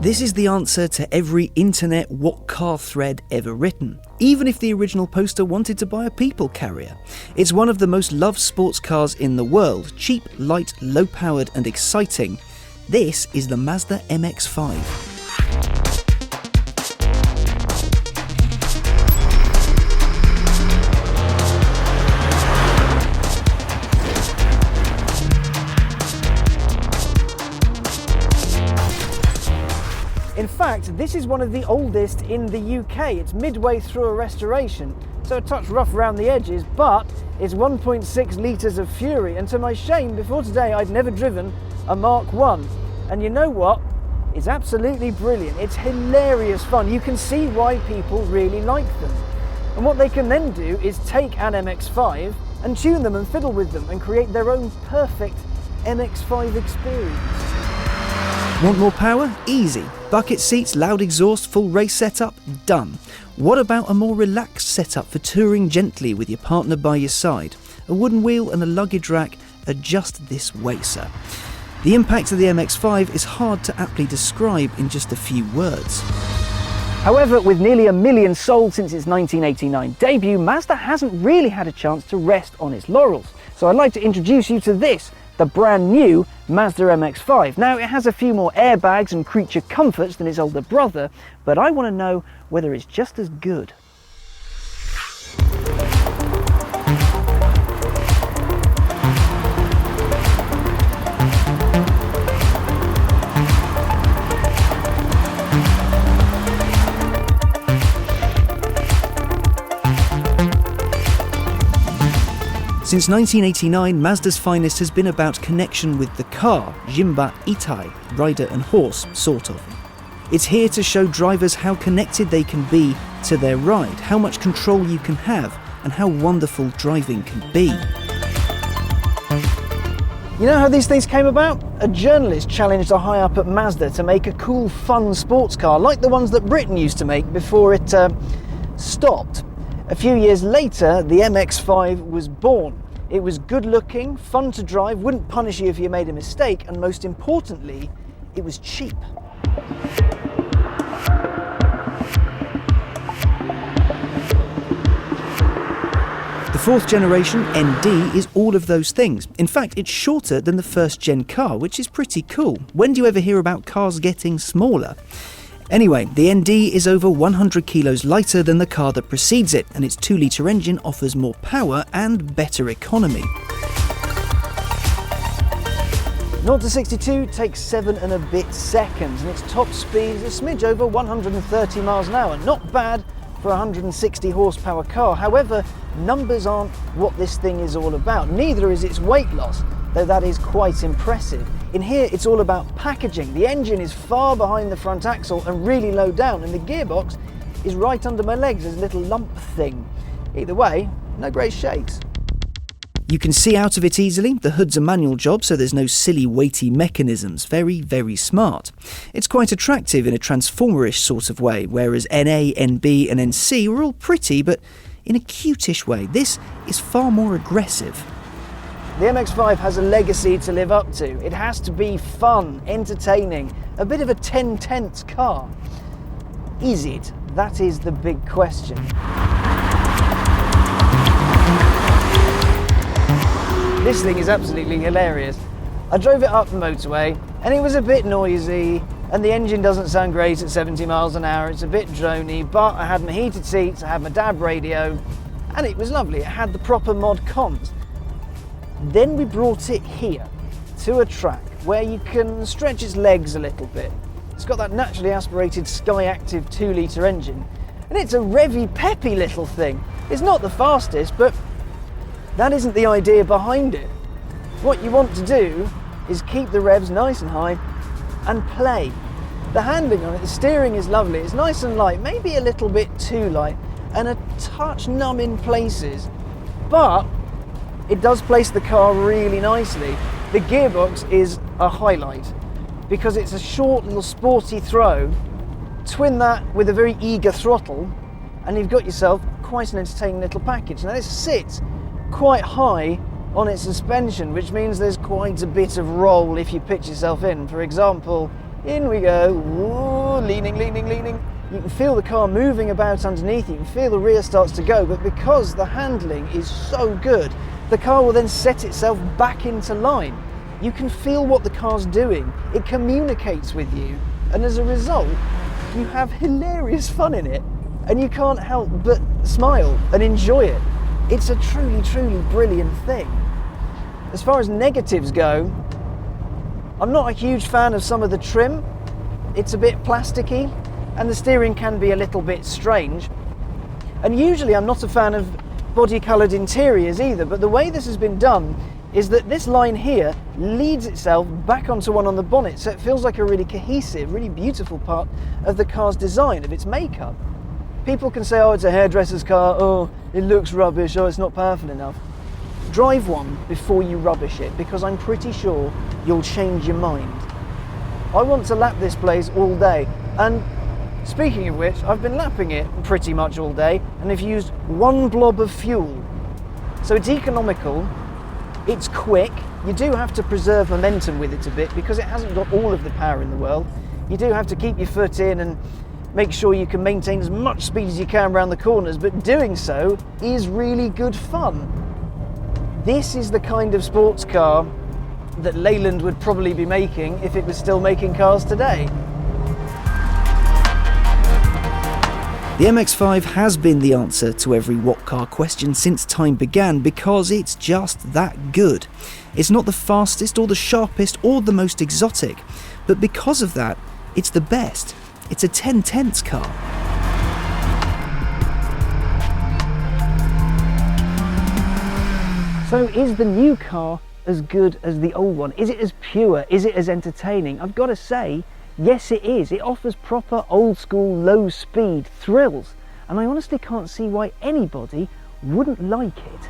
This is the answer to every internet what car thread ever written, even if the original poster wanted to buy a people carrier. It's one of the most loved sports cars in the world, cheap, light, low-powered and exciting. This is the Mazda MX-5. In fact, this is one of the oldest in the UK. It's midway through a restoration, so a touch rough around the edges, but it's 1.6 litres of fury, and to my shame, before today I'd never driven a Mark 1. And you know what? It's absolutely brilliant. It's hilarious fun. You can see why people really like them. And what they can then do is take an MX-5 and tune them and fiddle with them and create their own perfect MX-5 experience. Want more power? Easy. Bucket seats, loud exhaust, full race setup? Done. What about a more relaxed setup for touring gently with your partner by your side? A wooden wheel and a luggage rack are just this way, sir. The impact of the MX-5 is hard to aptly describe in just a few words. However, with nearly 1 million sold since its 1989 debut, Mazda hasn't really had a chance to rest on its laurels. So I'd like to introduce you to this, the brand new Mazda MX-5. Now, it has a few more airbags and creature comforts than its older brother, but I want to know whether it's just as good. Since 1989, Mazda's finest has been about connection with the car, Jimba Itai, rider and horse, sort of. It's here to show drivers how connected they can be to their ride, how much control you can have, and how wonderful driving can be. You know how these things came about? A journalist challenged a high-up at Mazda to make a cool, fun sports car, like the ones that Britain used to make before it stopped. A few years later, the MX-5 was born. It was good looking, fun to drive, wouldn't punish you if you made a mistake, and most importantly, it was cheap. The fourth generation ND is all of those things. In fact, it's shorter than the first gen car, which is pretty cool. When do you ever hear about cars getting smaller? Anyway, the ND is over 100 kilos lighter than the car that precedes it, and its 2-litre engine offers more power and better economy. 0 to 62 takes 7 and a bit seconds, and its top speed is a smidge over 130 miles an hour. Not bad for a 160 horsepower car. However, numbers aren't what this thing is all about. Neither is its weight loss, though that is quite impressive. In here, it's all about packaging. The engine is far behind the front axle and really low down, and the gearbox is right under my legs as a little lump thing. Either way, no great shakes. You can see out of it easily. The hood's a manual job, so there's no silly weighty mechanisms. Very, very smart. It's quite attractive in a transformerish sort of way, whereas NA, NB and NC were all pretty, but in a cutish way. This is far more aggressive. The MX-5 has a legacy to live up to. It has to be fun, entertaining, a bit of a 10-tenths car. Is it? That is the big question. This thing is absolutely hilarious. I drove it up the motorway and it was a bit noisy, and the engine doesn't sound great at 70 miles an hour. It's a bit drony, but I had my heated seats, I had my DAB radio, and it was lovely. It had the proper mod cons. Then we brought it here to a track where you can stretch its legs a little bit. It's got that naturally aspirated Sky-Active 2-litre engine, and it's a revvy, peppy little thing. It's not the fastest, but that isn't the idea behind it. What you want to do is keep the revs nice and high and play. The handling on it, the steering is lovely. It's nice and light, maybe a little bit too light, and a touch numb in places, but it does place the car really nicely. The gearbox is a highlight because it's a short little sporty throw. Twin that with a very eager throttle and you've got yourself quite an entertaining little package. Now this sits quite high on its suspension, which means there's quite a bit of roll if you pitch yourself in. For example, in we go. Whoa. leaning. You can feel the car moving about underneath you. You can feel the rear starts to go, but because the handling is so good, the car will then set itself back into line. You can feel what the car's doing. It communicates with you, and as a result, you have hilarious fun in it, and you can't help but smile and enjoy it. It's a truly, truly brilliant thing. As far as negatives go, I'm not a huge fan of some of the trim. It's a bit plasticky, and the steering can be a little bit strange. And usually I'm not a fan of body-coloured interiors either, but the way this has been done is that this line here leads itself back onto one on the bonnet, so it feels like a really cohesive, really beautiful part of the car's design, of its makeup. People can say, oh, it's a hairdresser's car, oh, it looks rubbish, oh, it's not powerful enough. Drive one before you rubbish it, because I'm pretty sure you'll change your mind. I want to lap this place all day, and speaking of which, I've been lapping it pretty much all day, and have used one blob of fuel. So it's economical, it's quick. You do have to preserve momentum with it a bit because it hasn't got all of the power in the world. You do have to keep your foot in and make sure you can maintain as much speed as you can around the corners, but doing so is really good fun. This is the kind of sports car that Leyland would probably be making if it was still making cars today. The MX-5 has been the answer to every what car question since time began because it's just that good. It's not the fastest or the sharpest or the most exotic, but because of that, it's the best. It's a 10/10 car. So is the new car as good as the old one? Is it as pure? Is it as entertaining? I've got to say, yes it is. It offers proper old school low speed thrills, and I honestly can't see why anybody wouldn't like it.